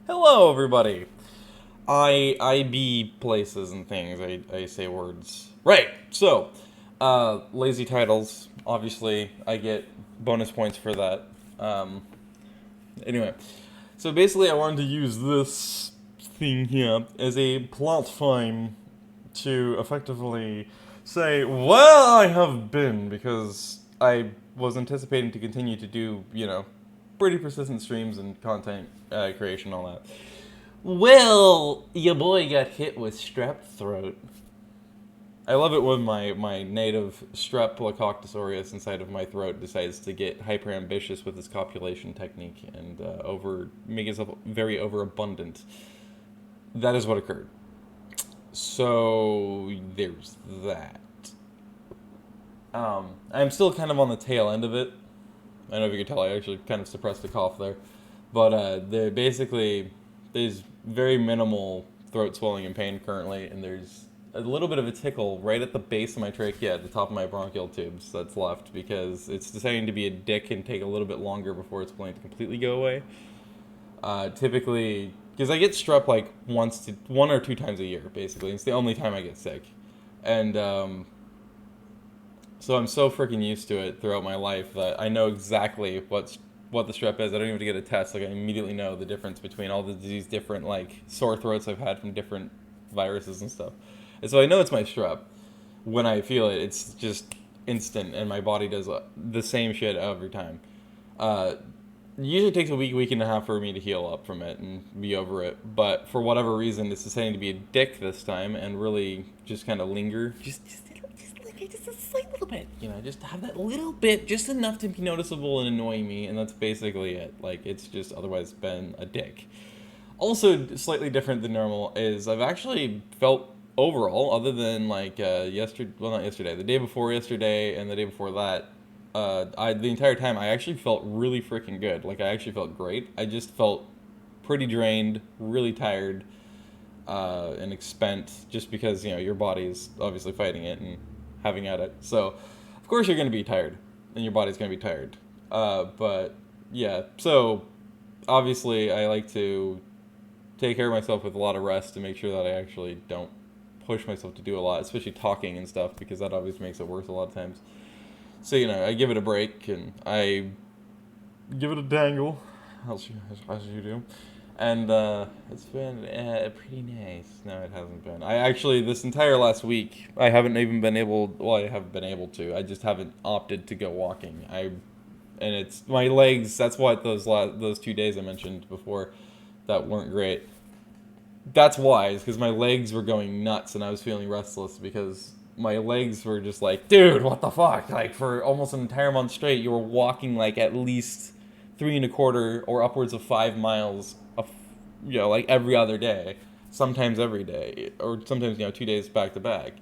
Hello, everybody. I be places and things. I say words. Right. So, lazy titles. Obviously, I get bonus points for that. Um, anyway, so basically, I wanted to use this thing here as a platform to effectively say, well, I have been, because I was anticipating to continue to do, pretty persistent streams and content creation and all that. Well, your boy got hit with strep throat. I love it when my native Streptococcus aureus inside of my throat decides to get hyper ambitious with his copulation technique and make himself very overabundant. That is what occurred. So there's that. I'm still kind of on the tail end of it. I don't know if you can tell. I actually kind of suppressed a cough there, but there's very minimal throat swelling and pain currently, and there's a little bit of a tickle right at the base of my trachea, at the top of my bronchial tubes, that's left because it's deciding to be a dick and take a little bit longer before it's going to completely go away. Typically, because I get strep like one or two times a year, basically. It's the only time I get sick, and so I'm so freaking used to it throughout my life that I know exactly what the strep is. I don't even have to get a test. Like I immediately know the difference between all these different like sore throats I've had from different viruses and stuff. And so I know it's my strep. When I feel it, it's just instant, and my body does the same shit every time. Uh, it usually takes a week and a half for me to heal up from it and be over it. But for whatever reason, it's deciding to be a dick this time and really just kind of linger. Just a slight little bit, just have that little bit, just enough to be noticeable and annoy me, and that's basically it. Like, it's just otherwise been a dick. Also, slightly different than normal is I've actually felt overall, other than like not yesterday, the day before yesterday and the day before that, the entire time I actually felt really freaking good. Like, I actually felt great. I just felt pretty drained, really tired, and expent, just because your body is obviously fighting it and having at it. So, of course, you're going to be tired, and your body's going to be tired. But yeah, so obviously, I like to take care of myself with a lot of rest to make sure that I actually don't push myself to do a lot, especially talking and stuff, because that obviously makes it worse a lot of times. So I give it a break and I give it a dangle, as you do. And it's been pretty nice. No, it hasn't been. I actually, this entire last week, I haven't even been able. Well, I haven't been able to. I just haven't opted to go walking. And it's my legs. That's what those 2 days I mentioned before, that weren't great. That's why, is because my legs were going nuts and I was feeling restless because my legs were just like, dude, what the fuck? Like, for almost an entire month straight, you were walking like at least 3.25 or upwards of 5 miles, like every other day, sometimes every day, or sometimes 2 days back to back,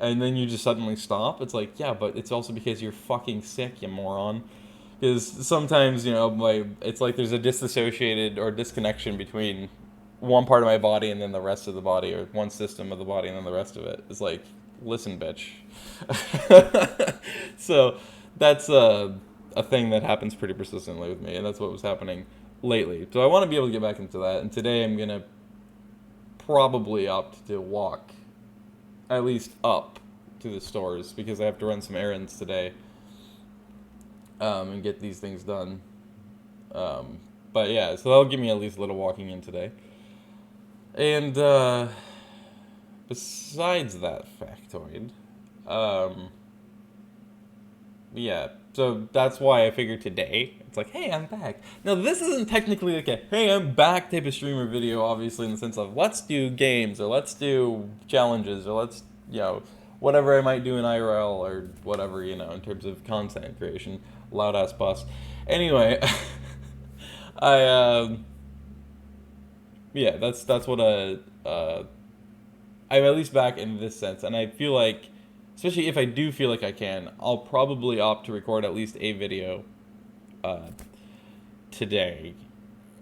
and then you just suddenly stop. It's like, yeah, but it's also because you're fucking sick, you moron. Because sometimes it's like there's a disassociated or disconnection between one part of my body and then the rest of the body, or one system of the body and then the rest of it. It's like, listen, bitch. So that's a thing that happens pretty persistently with me, and that's what was happening lately. So I want to be able to get back into that, and today I'm gonna probably opt to walk at least up to the stores because I have to run some errands today, and get these things done. But yeah, so that'll give me at least a little walking in today. And besides that factoid, um, yeah, so that's why I figured today, it's like, hey, I'm back. Now, this isn't technically like a, hey, I'm back type of streamer video, obviously, in the sense of, let's do games, or let's do challenges, or let's, whatever I might do in IRL, or whatever, in terms of content creation. Loud ass bus. Anyway, I, yeah, that's what I'm at least back in this sense, and I feel like, especially if I do feel like I can, I'll probably opt to record at least a video uh, today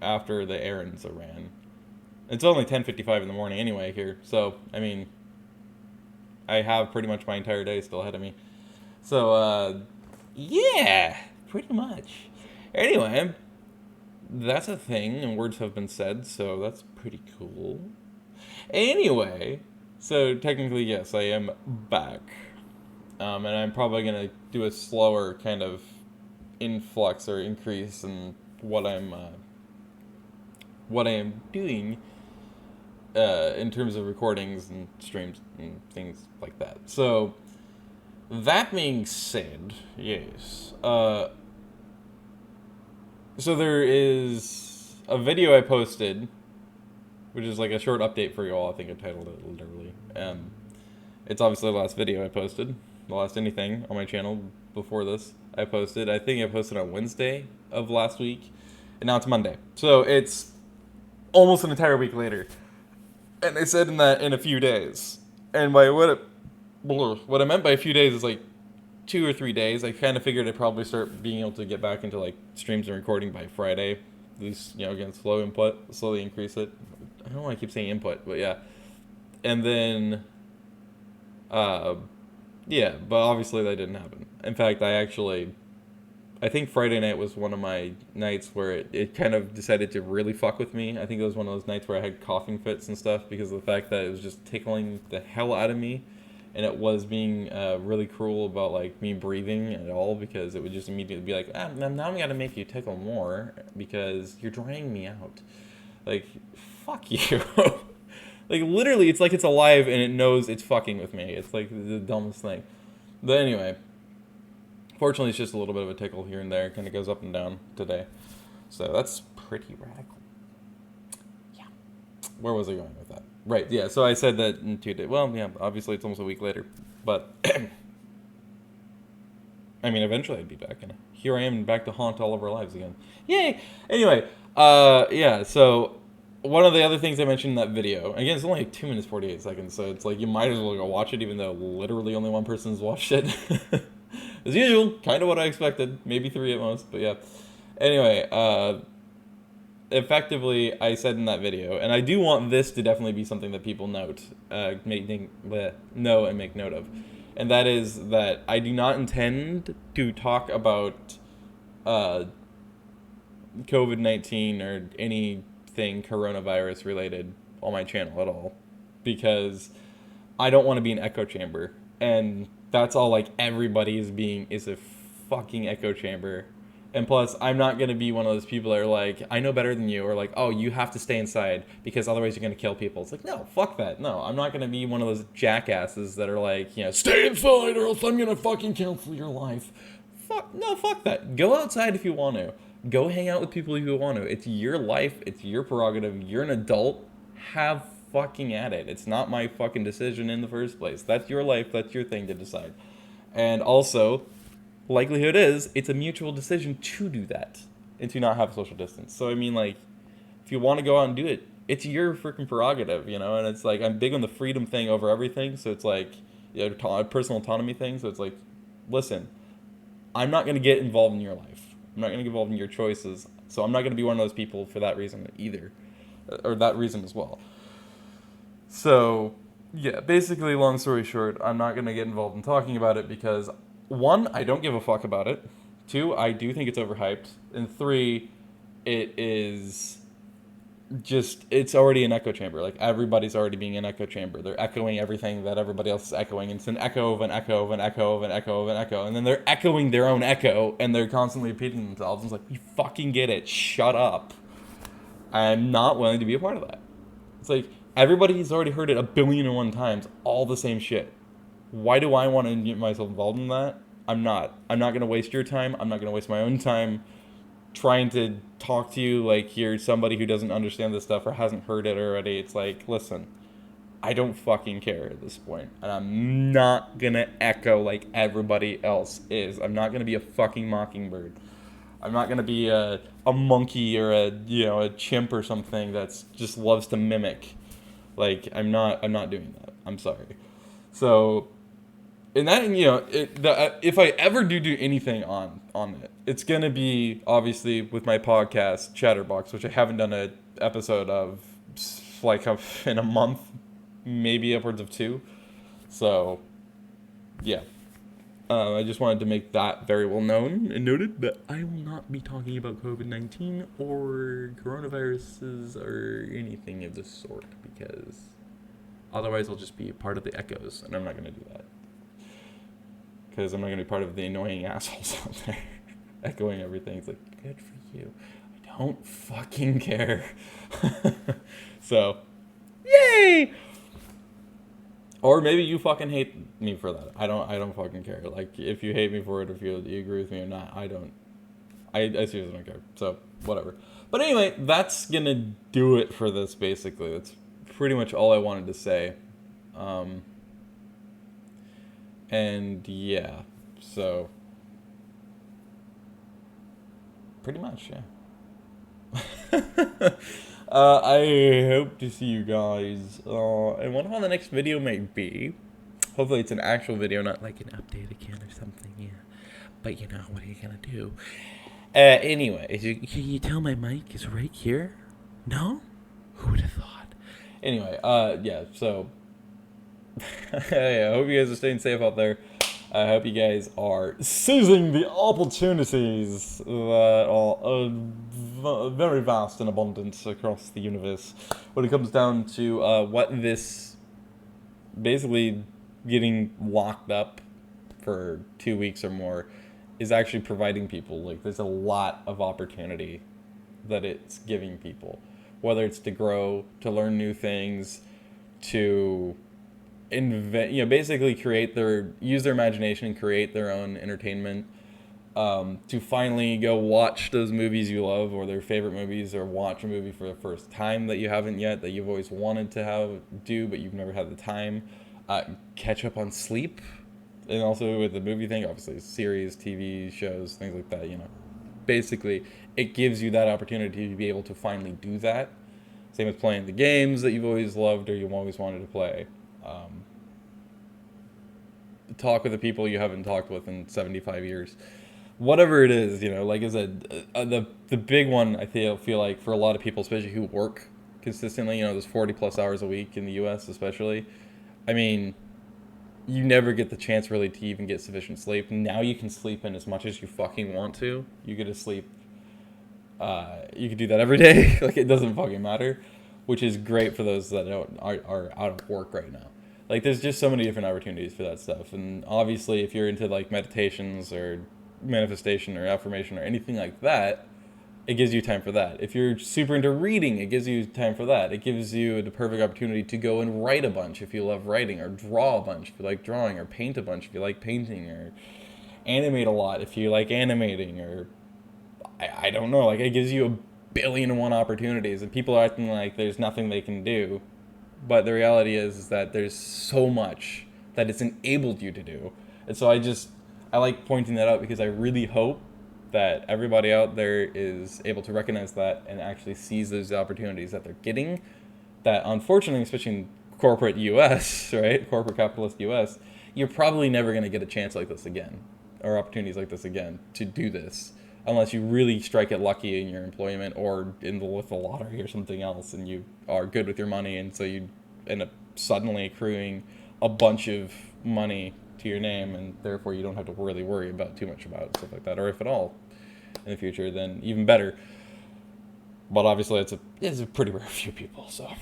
after the errands are ran. It's only 10:55 in the morning anyway here, so I mean, I have pretty much my entire day still ahead of me. So yeah, pretty much. Anyway, that's a thing, and words have been said, so that's pretty cool. Anyway, so technically, yes, I am back. And I'm probably going to do a slower kind of influx or increase in what I am doing in terms of recordings and streams and things like that. So, that being said, yes. So there is a video I posted, which is like a short update for you all. I think I titled it literally. It's obviously the last video I posted, the last anything on my channel before this. I posted. I think I posted on Wednesday of last week, and now it's Monday. So it's almost an entire week later. And I said in a few days. And by what I meant by a few days is like 2 or 3 days. I kind of figured I'd probably start being able to get back into like streams and recording by Friday. At least, again, slowly increase it. I don't know why I keep saying input, but yeah. And then, yeah, but obviously that didn't happen. In fact, I think Friday night was one of my nights where it kind of decided to really fuck with me. I think it was one of those nights where I had coughing fits and stuff because of the fact that it was just tickling the hell out of me. And it was being really cruel about like me breathing at all because it would just immediately be like, now I'm gonna make you tickle more because you're drying me out. Like, fuck you. Like, literally, it's like it's alive and it knows it's fucking with me. It's like the dumbest thing. But anyway, fortunately, it's just a little bit of a tickle here and there. Kind of goes up and down today. So that's pretty radical. Yeah. Where was I going with that? Right, yeah, so I said that in 2 days. Well, yeah, obviously it's almost a week later. But, I mean, eventually I'd be back. And here I am back to haunt all of our lives again. Yay! Anyway, yeah, so one of the other things I mentioned in that video, again, it's only like 2 minutes, 48 seconds, so it's like you might as well go watch it, even though literally only one person's watched it. As usual, kind of what I expected. Maybe 3 at most, but yeah. Anyway, effectively, I said in that video, and I do want this to definitely be something that people know and make note of, and that is that I do not intend to talk about COVID-19 or anything coronavirus related on my channel at all, because I don't want to be an echo chamber, and that's all like everybody is a fucking echo chamber. And plus, I'm not going to be one of those people that are like, I know better than you, or like, oh, you have to stay inside because otherwise you're going to kill people. It's like, no, fuck that. No, I'm not going to be one of those jackasses that are like, stay inside or else I'm going to fucking cancel your life. Fuck that. Go outside if you want to. Go hang out with people if you want to. It's your life. It's your prerogative. You're an adult. Have fucking at it. It's not my fucking decision in the first place. That's your life. That's your thing to decide. And also, likelihood is it's a mutual decision to do that and to not have social distance. So I mean, like, if you want to go out and do it, it's your freaking prerogative, and it's like I'm big on the freedom thing over everything. So it's like personal autonomy thing. So it's like, listen, I'm not going to get involved in your life. I'm not going to get involved in your choices. So I'm not going to be one of those people for that reason either, or that reason as well. So yeah, basically, long story short, I'm not going to get involved in talking about it because 1, I don't give a fuck about it. 2, I do think it's overhyped. And 3, it is just, it's already an echo chamber. Like, everybody's already being an echo chamber. They're echoing everything that everybody else is echoing. And it's an echo of an echo of an echo of an echo of an echo. And then they're echoing their own echo, and they're constantly repeating themselves. And it's like, we fucking get it. Shut up. I'm not willing to be a part of that. It's like, everybody's already heard it 1,000,000,001 times, all the same shit. Why do I want to get myself involved in that? I'm not going to waste your time. I'm not going to waste my own time trying to talk to you like you're somebody who doesn't understand this stuff or hasn't heard it already. It's like, listen, I don't fucking care at this point. And I'm not going to echo like everybody else is. I'm not going to be a fucking mockingbird. I'm not going to be a monkey or a chimp or something that's just loves to mimic. Like, I'm not doing that. I'm sorry. So, and that, if I ever do anything on it, it's going to be, obviously, with my podcast, Chatterbox, which I haven't done an episode of, like, in a month, maybe upwards of 2. So, yeah. I just wanted to make that very well known and noted that I will not be talking about COVID-19 or coronaviruses or anything of the sort, because otherwise I'll just be a part of the echoes, and I'm not going to do that. Because I'm not going to be part of the annoying assholes out there echoing everything. It's like, good for you. I don't fucking care. So, yay! Or maybe you fucking hate me for that. I don't fucking care. Like, if you hate me for it, or if you agree with me or not, I seriously don't care. So, whatever. But anyway, that's gonna do it for this, basically. That's pretty much all I wanted to say. And yeah, so pretty much, yeah. I hope to see you guys. I wonder how the next video may be. Hopefully it's an actual video, not like an update again or something, yeah. But you know, what are you gonna do? Anyway, can you tell my mic is right here? No? Who would have thought? Anyway, yeah, so hey, I hope you guys are staying safe out there. I hope you guys are seizing the opportunities that are very vast and abundant across the universe when it comes down to what this basically getting locked up for 2 weeks or more is actually providing people. Like, there's a lot of opportunity that it's giving people, whether it's to grow, to learn new things, to basically use their imagination and create their own entertainment, to finally go watch those movies you love, or their favorite movies, or watch a movie for the first time that you haven't yet, that you've always wanted to do, but you've never had the time, catch up on sleep, and also with the movie thing, obviously series, TV shows, things like that, basically it gives you that opportunity to be able to finally do that. Same with playing the games that you've always loved or you've always wanted to play. Talk with the people you haven't talked with in 75 years. Whatever it is, like I said, the big one I feel like for a lot of people, especially who work consistently, those 40 plus hours a week in the US especially, I mean, you never get the chance really to even get sufficient sleep. Now you can sleep in as much as you fucking want to. You get to sleep, you can do that every day. Like, it doesn't fucking matter, which is great for those that are out of work right now. Like, there's just so many different opportunities for that stuff. And obviously, if you're into like meditations or manifestation or affirmation or anything like that, it gives you time for that. If you're super into reading, it gives you time for that. It gives you the perfect opportunity to go and write a bunch if you love writing, or draw a bunch if you like drawing, or paint a bunch if you like painting, or animate a lot if you like animating, or I don't know. Like, it gives you a billion and one opportunities, and people are acting like there's nothing they can do. But the reality is that there's so much that it's enabled you to do. And so I like pointing that out, because I really hope that everybody out there is able to recognize that and actually seize those opportunities that they're getting. That, unfortunately, especially in corporate US, right? Corporate capitalist US, you're probably never going to get a chance like this again, or opportunities like this again to do this, unless you really strike it lucky in your employment or with the lottery or something else, and you are good with your money, and so you end up suddenly accruing a bunch of money to your name, and therefore you don't have to really worry about too much about stuff like that, or if at all in the future, then even better. But obviously it's a pretty rare few people, so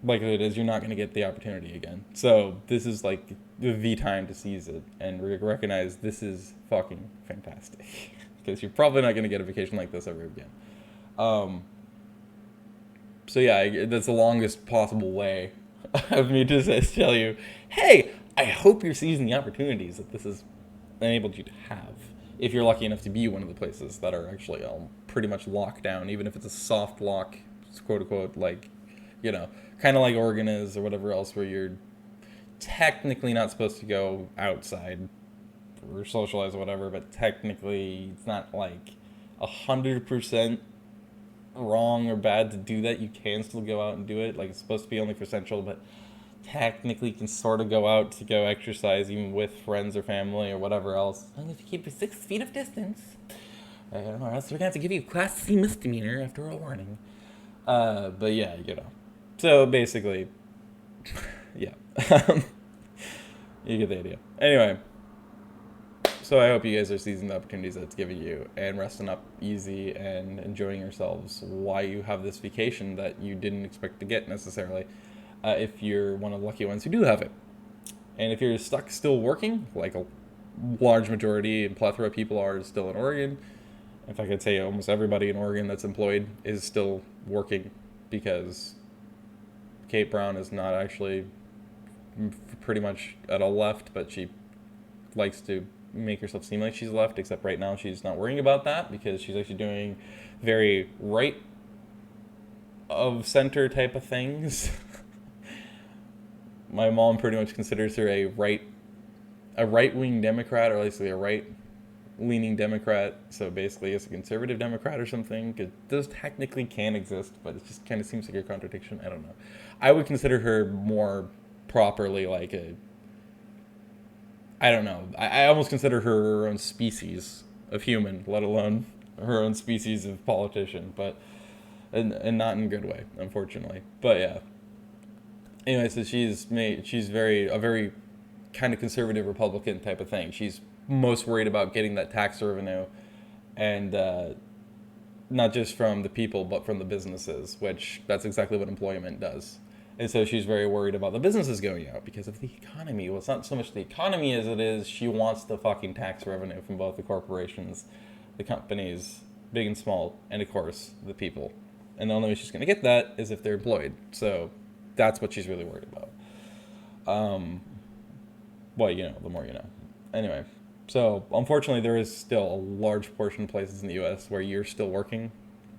likely it is you're not going to get the opportunity again. So this is like the time to seize it and recognize this is fucking fantastic. Because you're probably not going to get a vacation like this ever again. So yeah, that's the longest possible way of me to just tell you, hey, I hope you're seizing the opportunities that this has enabled you to have. If you're lucky enough to be one of the places that are actually pretty much locked down, even if it's a soft lock, quote unquote, like, kind of like Oregon is or whatever else, where you're technically not supposed to go outside or socialize or whatever, but technically it's not like 100% wrong or bad to do that. You can still go out and do it. Like, it's supposed to be only for essential, but technically you can sort of go out to go exercise even with friends or family or whatever else. As long as you keep your 6 feet of distance. Or else we're going to have to give you a Class C misdemeanor after a warning. But yeah, So basically, yeah. You get the idea. Anyway, So I hope you guys are seizing the opportunities that it's giving you and resting up easy and enjoying yourselves while you have this vacation that you didn't expect to get necessarily, if you're one of the lucky ones who do have it. And if you're stuck still working, like a large majority and plethora of people are still in Oregon, in fact, I'd say almost everybody in Oregon that's employed is still working because Kate Brown is not actually pretty much at all left, but she likes to make herself seem like she's left, except right now she's not worrying about that because she's actually doing very right of center type of things. My mom pretty much considers her a right-wing Democrat, or at least a right-leaning Democrat. So basically, it's a conservative Democrat or something. It does technically can exist, but it just kind of seems like a contradiction. I don't know. I would consider her more properly like a. I don't know. I almost consider her own species of human, let alone her own species of politician, but and not in a good way, unfortunately. But yeah. Anyway, so she's a very kind of conservative Republican type of thing. She's most worried about getting that tax revenue, and not just from the people, but from the businesses, which that's exactly what employment does. And so she's very worried about the businesses going out because of the economy. Well, it's not so much the economy as it is she wants the fucking tax revenue from both the corporations, the companies, big and small, and of course, the people. And the only way she's going to get that is if they're employed. So that's what she's really worried about. Well, you know, the more you know. Anyway, so unfortunately, there is still a large portion of places in the U.S. where you're still working,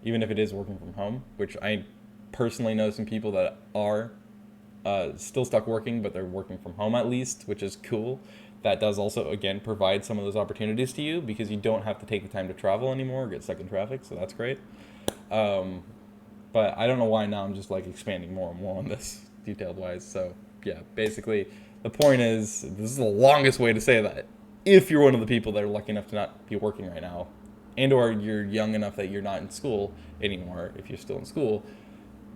even if it is working from home, which I personally know some people that are still stuck working, but they're working from home at least, which is cool. That does also, again, provide some of those opportunities to you because you don't have to take the time to travel anymore or get stuck in traffic, so that's great. But I don't know why now I'm just like expanding more and more on this detailed wise. So yeah, basically the point is, this is the longest way to say that. If you're one of the people that are lucky enough to not be working right now, and or you're young enough that you're not in school anymore, if you're still in school,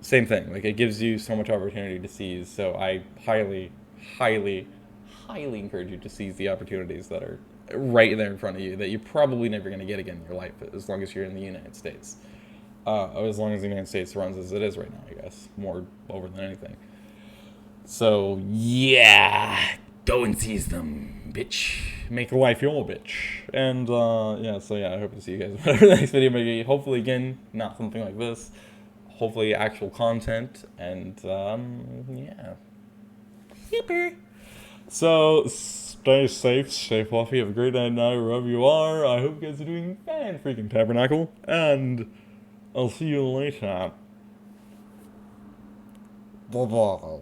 same thing. Like, it gives you so much opportunity to seize. So I highly, highly, highly encourage you to seize the opportunities that are right there in front of you that you're probably never going to get again in your life, as long as you're in the United States. As long as the United States runs as it is right now, I guess. More over than anything. So, yeah. Go and seize them, bitch. Make life your bitch. And, I hope to see you guys in whatever the next video may be. Hopefully, again, not something like this. Hopefully, actual content. And, yeah. Super. So, stay safe, stay fluffy, have a great night now, wherever you are. I hope you guys are doing fan freaking tabernacle. And I'll see you later. Bye-bye.